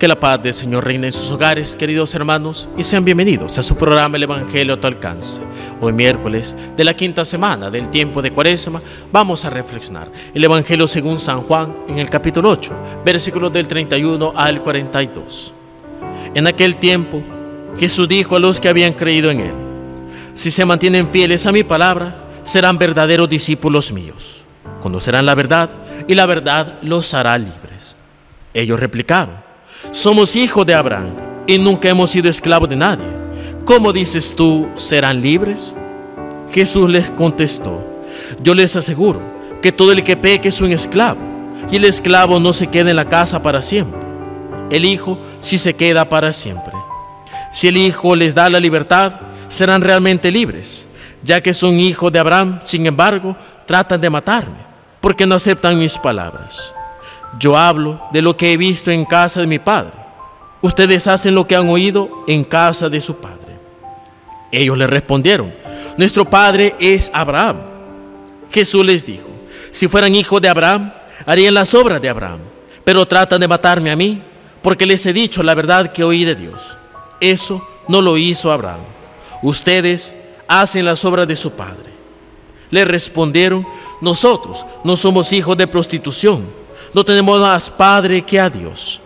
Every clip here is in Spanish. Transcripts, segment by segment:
Que la paz del Señor reine en sus hogares, queridos hermanos, y sean bienvenidos a su programa El Evangelio a tu alcance. Hoy miércoles de la quinta semana del tiempo de Cuaresma vamos a reflexionar el Evangelio según San Juan en el capítulo 8, versículos del 31 al 42. En aquel tiempo Jesús dijo a los que habían creído en Él: si se mantienen fieles a mi palabra, serán verdaderos discípulos míos. Conocerán la verdad y la verdad los hará libres. Ellos replicaron: somos hijos de Abraham y nunca hemos sido esclavos de nadie. ¿Cómo dices tú, serán libres? Jesús les contestó: yo les aseguro que todo el que peque es un esclavo, y el esclavo no se queda en la casa para siempre. El Hijo sí se queda para siempre. Si el Hijo les da la libertad, serán realmente libres. Ya que son hijos de Abraham, sin embargo, tratan de matarme, porque no aceptan mis palabras. Yo hablo de lo que he visto en casa de mi padre. Ustedes hacen lo que han oído en casa de su padre. Ellos le respondieron: nuestro padre es Abraham. Jesús les dijo: si fueran hijos de Abraham, harían las obras de Abraham. Pero tratan de matarme a mí, porque les he dicho la verdad que oí de Dios. Eso no lo hizo Abraham. Ustedes hacen las obras de su padre. Le respondieron: nosotros no somos hijos de prostitución. No tenemos más padre que a Dios.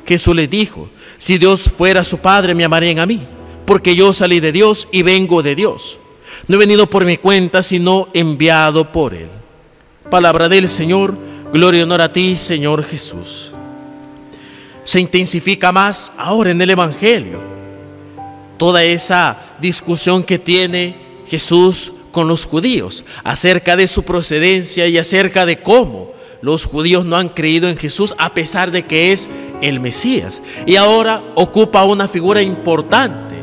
Jesús les dijo: si Dios fuera su padre, me amarían a mí, porque yo salí de Dios y vengo de Dios. No he venido por mi cuenta, sino enviado por Él. Palabra del Señor. Gloria y honor a ti, Señor Jesús. Se intensifica más ahora en el Evangelio toda esa discusión que tiene Jesús con los judíos acerca de su procedencia y acerca de cómo los judíos no han creído en Jesús a pesar de que es el Mesías. Y ahora ocupa una figura importante,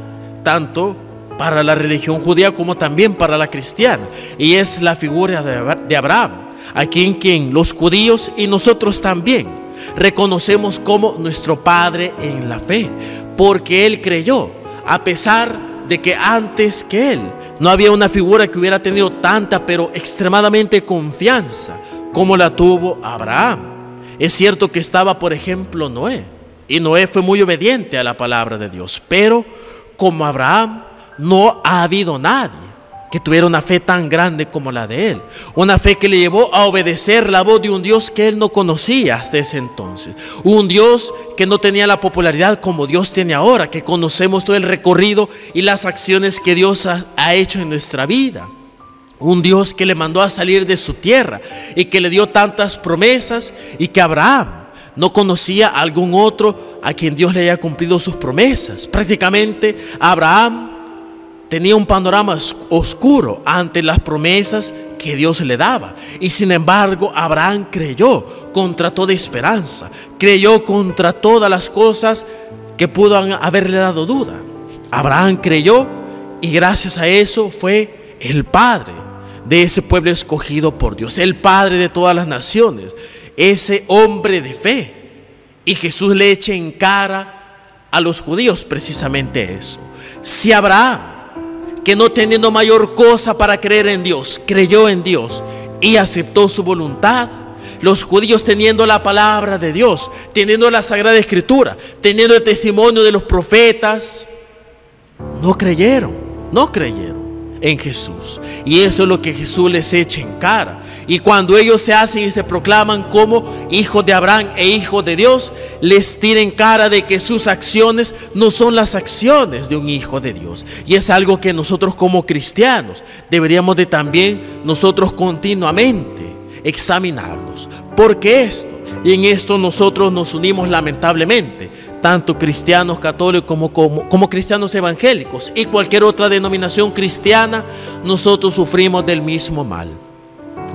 tanto para la religión judía como también para la cristiana. Y es la figura de Abraham, a quien los judíos y nosotros también reconocemos como nuestro padre en la fe. Porque él creyó, a pesar de que antes que él no había una figura que hubiera tenido tanta, pero extremadamente confianza como la tuvo Abraham. Es cierto que estaba, por ejemplo, Noé, y Noé fue muy obediente a la palabra de Dios, pero como Abraham no ha habido nadie que tuviera una fe tan grande como la de él, una fe que le llevó a obedecer la voz de un Dios que él no conocía hasta ese entonces, un Dios que no tenía la popularidad como Dios tiene ahora, que conocemos todo el recorrido y las acciones que Dios ha hecho en nuestra vida. Un Dios que le mandó a salir de su tierra y que le dio tantas promesas, y que Abraham no conocía a algún otro a quien Dios le haya cumplido sus promesas. Prácticamente Abraham tenía un panorama oscuro ante las promesas que Dios le daba. Y sin embargo, Abraham creyó contra toda esperanza, creyó contra todas las cosas que pudo haberle dado duda. Abraham creyó, y gracias a eso fue el padre de ese pueblo escogido por Dios, el padre de todas las naciones, ese hombre de fe. Y Jesús le echa en cara a los judíos precisamente eso. Si Abraham, que no teniendo mayor cosa para creer en Dios, creyó en Dios y aceptó su voluntad, los judíos, teniendo la palabra de Dios, teniendo la Sagrada Escritura, teniendo el testimonio de los profetas, no creyeron en Jesús. Y eso es lo que Jesús les echa en cara. Y cuando ellos se hacen y se proclaman como hijos de Abraham e hijos de Dios, les tira en cara de que sus acciones no son las acciones de un hijo de Dios. Y es algo que nosotros como cristianos deberíamos de también nosotros continuamente examinarnos. Porque esto, y en esto nosotros nos unimos lamentablemente, tanto cristianos católicos como cristianos evangélicos y cualquier otra denominación cristiana, nosotros sufrimos del mismo mal.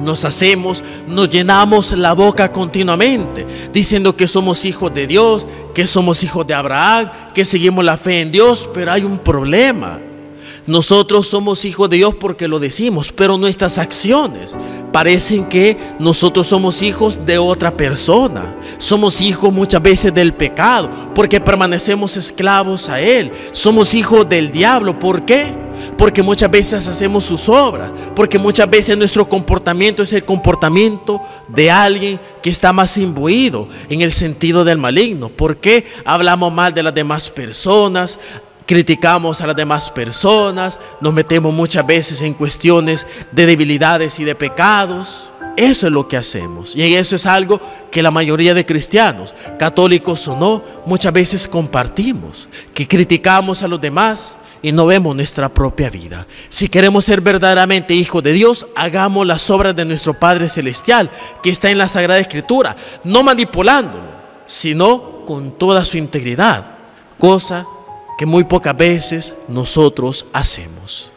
Nos llenamos la boca continuamente diciendo que somos hijos de Dios, que somos hijos de Abraham, que seguimos la fe en Dios, pero hay un problema. Nosotros somos hijos de Dios porque lo decimos, pero nuestras acciones parecen que nosotros somos hijos de otra persona. Somos hijos muchas veces del pecado porque permanecemos esclavos a él. Somos hijos del diablo. ¿Por qué? porque muchas veces hacemos sus obras, porque muchas veces nuestro comportamiento es el comportamiento de alguien que está más imbuido en el sentido del maligno. ¿Por qué hablamos mal de las demás personas? Criticamos a las demás personas, nos metemos muchas veces en cuestiones de debilidades y de pecados. Eso es lo que hacemos, y eso es algo que la mayoría de cristianos, católicos o no, muchas veces compartimos, que criticamos a los demás y no vemos nuestra propia vida. Si queremos ser verdaderamente hijos de Dios, hagamos las obras de nuestro Padre Celestial, que está en la Sagrada Escritura, no manipulándolo, sino con toda su integridad, cosa que muy pocas veces nosotros hacemos.